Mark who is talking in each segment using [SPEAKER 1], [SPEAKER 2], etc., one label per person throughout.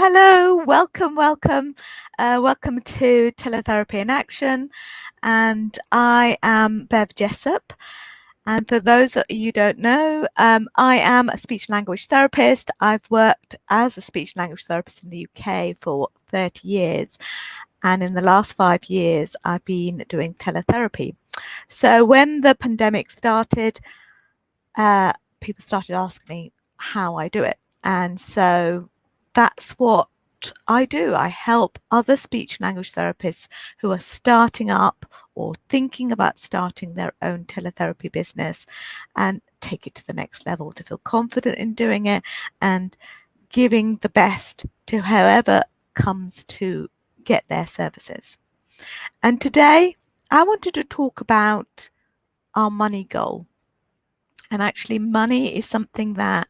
[SPEAKER 1] Hello, welcome to Teletherapy in Action, and I am Bev Jessup. And for those that you don't know, I am a speech language therapist. I've worked as a speech language therapist in the UK for 30 years, and in the last 5 years, I've been doing teletherapy. So when the pandemic started, people started asking me how I do it, and so that's what I do. I help other speech language therapists who are starting up or thinking about starting their own teletherapy business and take it to the next level, to feel confident in doing it and giving the best to whoever comes to get their services. And today I wanted to talk about our money goal. And actually, money is something that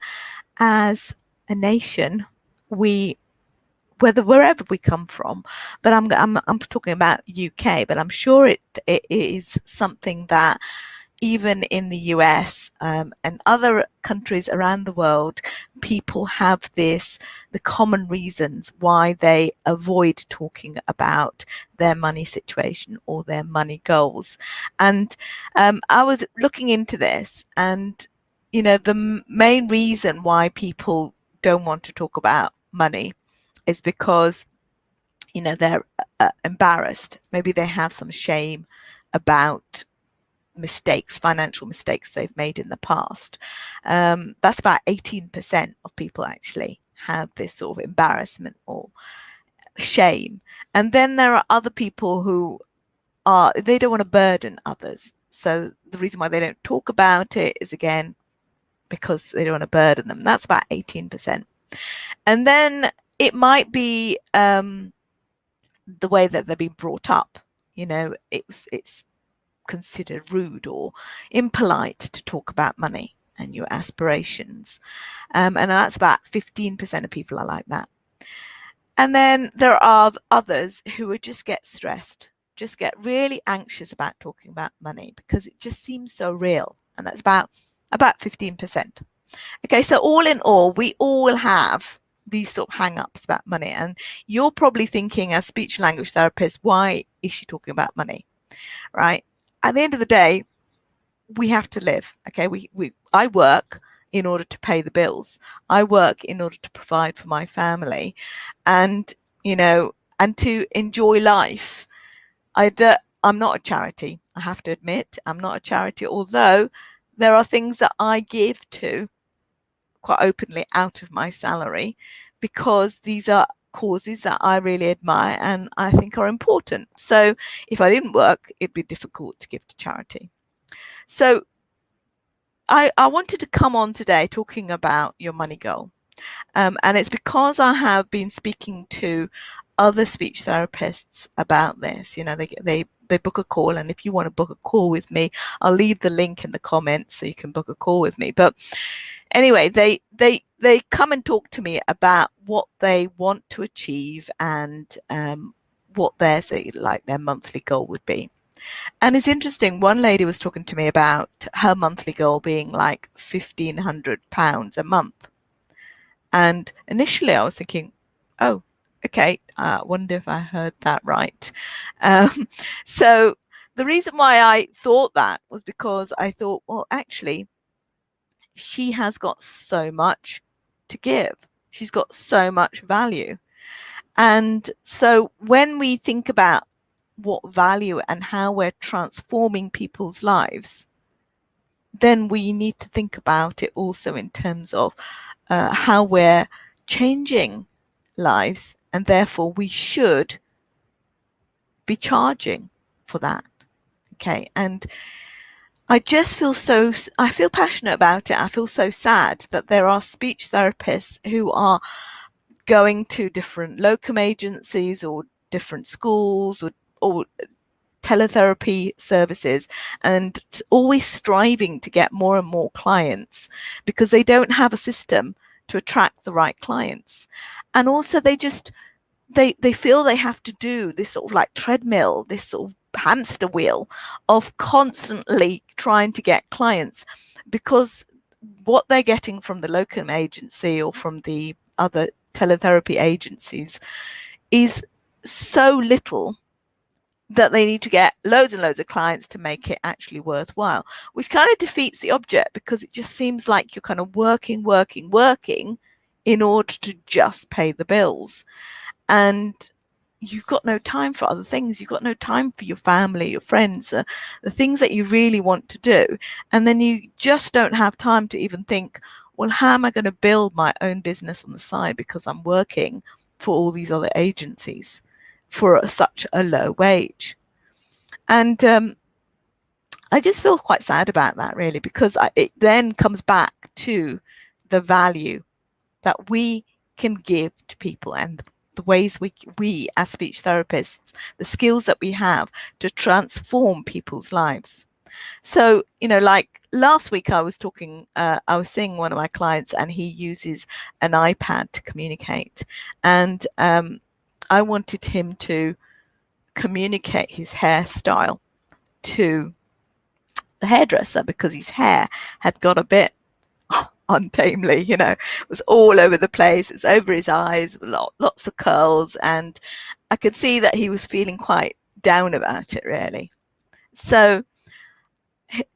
[SPEAKER 1] as a nation, wherever we come from, but I'm talking about UK, but I'm sure it is something that even in the US and other countries around the world, people have the common reasons why they avoid talking about their money situation or their money goals. And I was looking into this, and the main reason why people don't want to talk about money is because they're embarrassed. Maybe they have some shame about financial mistakes they've made in the past. That's about 18% of people actually have this sort of embarrassment or shame. And then there are other people who they don't want to burden others. So the reason why they don't talk about it is, again, because they don't want to burden them. That's about 18%. And then it might be the way that they're being brought up. It's considered rude or impolite to talk about money and your aspirations. And that's about 15% of people are like that. And then there are others who would just get stressed, just get really anxious about talking about money because it just seems so real. And that's about 15%. Okay, so all in all, we all have these sort of hang-ups about money. And you're probably thinking, as speech language therapist, why is she talking about money? Right? At the end of the day, we have to live. Okay, I work in order to pay the bills. I work in order to provide for my family, and and to enjoy life. I'm not a charity. I have to admit, I'm not a charity. Although there are things that I give to quite openly out of my salary, because these are causes that I really admire and I think are important. So if I didn't work, it'd be difficult to give to charity. So I wanted to come on today talking about your money goal. And it's because I have been speaking to other speech therapists about this. They book a call, and if you want to book a call with me, I'll leave the link in the comments so you can book a call with me. But anyway, they come and talk to me about what they want to achieve and what their monthly goal would be. And it's interesting, one lady was talking to me about her monthly goal being like £1,500 a month. And initially I was thinking, oh, okay, I wonder if I heard that right. So the reason why I thought that was because I thought, well, actually, she has got so much to give. She's got so much value. And so when we think about what value and how we're transforming people's lives, then we need to think about it also in terms of how we're changing lives, and therefore we should be charging for that. Okay, and I feel passionate about it. I feel so sad that there are speech therapists who are going to different locum agencies or different schools or teletherapy services and always striving to get more and more clients because they don't have a system to attract the right clients. And also they feel they have to do this sort of like treadmill, this sort of hamster wheel of constantly trying to get clients, because what they're getting from the locum agency or from the other teletherapy agencies is so little that they need to get loads and loads of clients to make it actually worthwhile, which kind of defeats the object, because it just seems like you're kind of working in order to just pay the bills. And you've got no time for other things. You've got no time for your family, your friends, the things that you really want to do. And then you just don't have time to even think, well, how am I going to build my own business on the side, because I'm working for all these other agencies for such a low wage. And I just feel quite sad about that, really, because it then comes back to the value that we can give to people, and the ways we as speech therapists, the skills that we have to transform people's lives. So, like last week I was seeing one of my clients, and he uses an iPad to communicate. And I wanted him to communicate his hairstyle to the hairdresser, because his hair had got a bit untamely, it was all over the place. It's over his eyes, lots of curls, and I could see that he was feeling quite down about it, really. So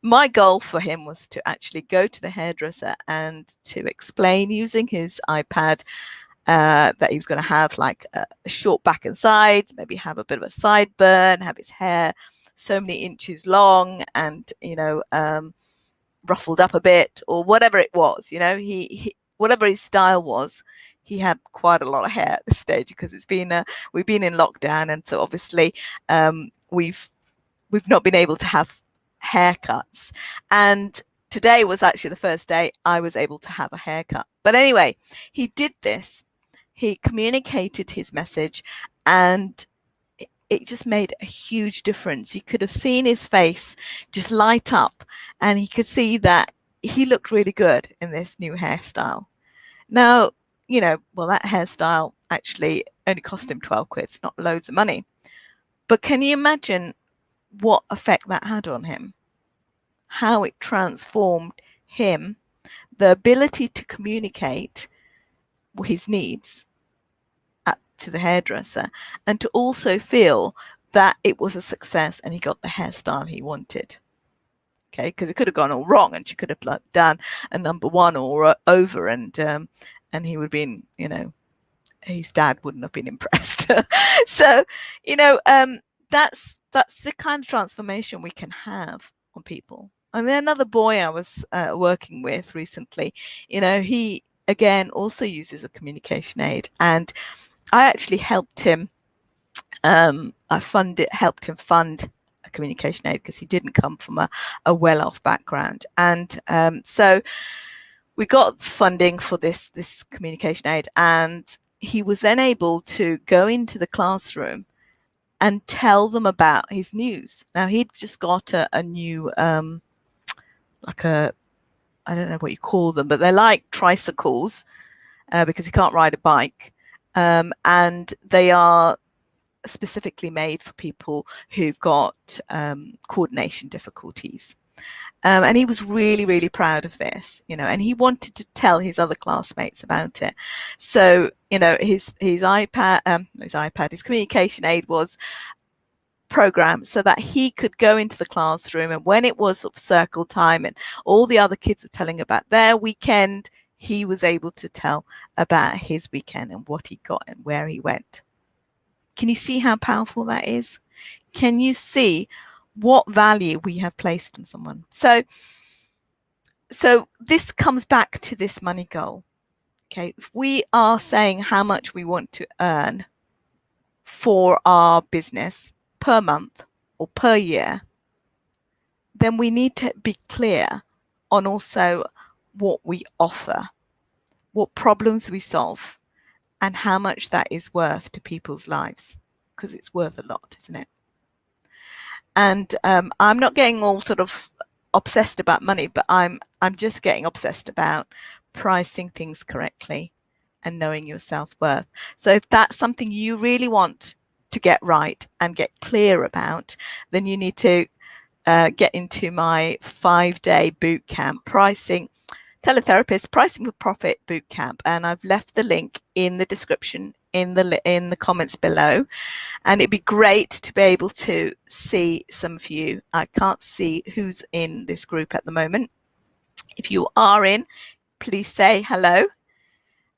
[SPEAKER 1] my goal for him was to actually go to the hairdresser and to explain, using his iPad, that he was going to have like a short back and sides, maybe have a bit of a sideburn, have his hair so many inches long, and ruffled up a bit, or whatever it was. He whatever his style was, he had quite a lot of hair at this stage, because we've been in lockdown, and so obviously we've not been able to have haircuts. And today was actually the first day I was able to have a haircut. But anyway, he did this. He communicated his message, and it just made a huge difference. You could have seen his face just light up, and he could see that he looked really good in this new hairstyle. Now, well, that hairstyle actually only cost him 12 quid. It's not loads of money. But can you imagine what effect that had on him? How it transformed him, the ability to communicate his needs to the hairdresser, and to also feel that it was a success and he got the hairstyle he wanted. Okay, because it could have gone all wrong, and she could have done a number one or over, and he would have been, his dad wouldn't have been impressed. So, that's the kind of transformation we can have on people. And then another boy I was working with recently, he again also uses a communication aid, and I actually helped him. Helped him fund a communication aid, because he didn't come from a well-off background, and so we got funding for this communication aid, and he was then able to go into the classroom and tell them about his news. Now, he'd just got a new I don't know what you call them, but they're like tricycles, because he can't ride a bike, and they are specifically made for people who've got coordination difficulties. And he was really, really proud of this, and he wanted to tell his other classmates about it. So, his communication aid was programmed so that he could go into the classroom, and when it was sort of circle time and all the other kids were telling about their weekend, he was able to tell about his weekend and what he got and where he went. Can you see how powerful that is? Can you see what value we have placed in someone? So this comes back to this money goal. Okay, if we are saying how much we want to earn for our business per month or per year, then we need to be clear on also what we offer, what problems we solve, and how much that is worth to people's lives, because it's worth a lot, isn't it? And I'm not getting all sort of obsessed about money, but I'm just getting obsessed about pricing things correctly and knowing your self-worth. So if that's something you really want to get right and get clear about, then you need to get into my 5-day boot camp, pricing Teletherapist Pricing for Profit Bootcamp, and I've left the link in the description in the comments below. And it'd be great to be able to see some of you. I can't see who's in this group at the moment. If you are in, please say hello.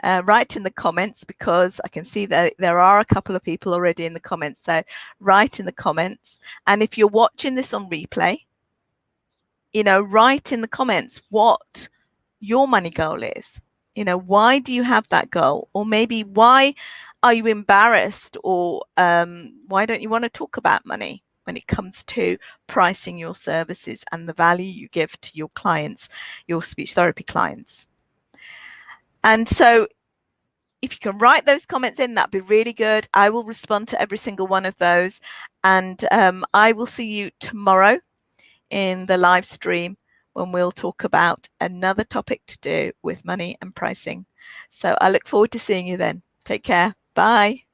[SPEAKER 1] Write in the comments, because I can see that there are a couple of people already in the comments. So write in the comments. And if you're watching this on replay, write in the comments what your money goal is. Why do you have that goal? Or maybe why are you embarrassed? Or why don't you want to talk about money when it comes to pricing your services and the value you give to your clients, your speech therapy clients? And so if you can write those comments in, that'd be really good. I will respond to every single one of those. And I will see you tomorrow in the live stream, when we'll talk about another topic to do with money and pricing. So I look forward to seeing you then. Take care. Bye.